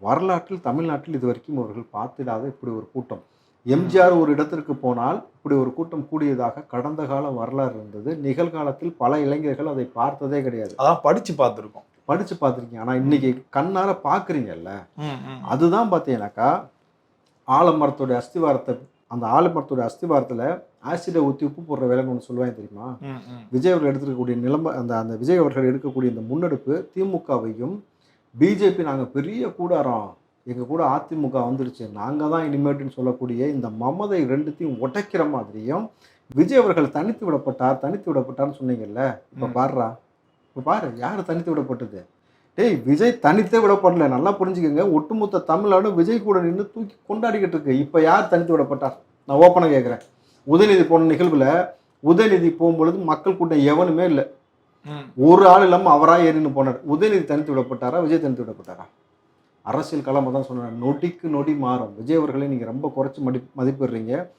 வரலாற்றில் தமிழ்நாட்டில் இது வரைக்கும் அவர்கள் பார்த்திடாத இப்படி ஒரு கூட்டம். எம்ஜிஆர் ஒரு இடத்திற்கு போனால் இப்படி ஒரு கூட்டம் கூடியதாக கடந்த காலம் வரலாறு இருந்தது. நிகழ்காலத்தில் பல இளைஞர்கள் அதை பார்த்ததே கிடையாது. அதான் படிச்சு பார்த்துருக்கோம். படிச்சு பார்த்துருக்கீங்க. ஆனால் இன்னைக்கு கண்ணார பார்க்குறீங்கல்ல, அதுதான் பார்த்தீங்கன்னாக்கா ஆலமரத்துடைய அஸ்திவாரத்தை, அந்த ஆலமரத்துடைய அஸ்திவாரத்தில் ஆசிடை ஊற்றி உப்பு போடுற வேலைன்னு ஒன்று சொல்லுவாங்க தெரியுமா? விஜய் அவர்கள் எடுத்துக்கக்கூடிய நிலைமை, அந்த விஜய் அவர்கள் எடுக்கக்கூடிய இந்த முன்னெடுப்பு திமுகவையும் பிஜேபி நாங்கள் பெரிய கூடாரம், எங்கள் கூட அதிமுக வந்துடுச்சு, நாங்கள் தான் இனிமேட்டுன்னு சொல்லக்கூடிய இந்த மமதை ரெண்டுத்தையும் உடைக்கிற மாதிரியும், விஜய் அவர்கள் தனித்து விடப்பட்டார்னு சொன்னீங்கல்ல, இப்போ பாடுறா, இப்போ பாரு யார் தனித்து விடப்பட்டது? டேய், விஜய் தனித்தே விடப்படல, நல்லா புரிஞ்சுக்கோங்க. ஒட்டுமொத்த தமிழ்நாடு விஜய் கூட நின்று தூக்கி கொண்டாடிக்கிட்டு இருக்கு. இப்போ யார் தனித்து விடப்பட்டார்? நான் ஓப்பனாக கேட்குறேன். உதயநிதி போன நிகழ்வில் உதயநிதி போகும்பொழுது மக்கள் கூட்டம் எவனுமே இல்லை, ஒரு ஆள் இல்லாமல் அவராக ஏறின்னு போனார். உதயநிதி தனித்து விடப்பட்டாரா, விஜய் தனித்து விடப்பட்டாரா? அரசியல் களமாக தான் சொன்னார், நொடிக்கு நொடி மாறும். விஜய் அவர்களை நீங்கள் ரொம்ப குறைச்சி மதிப்பிடுறீங்க.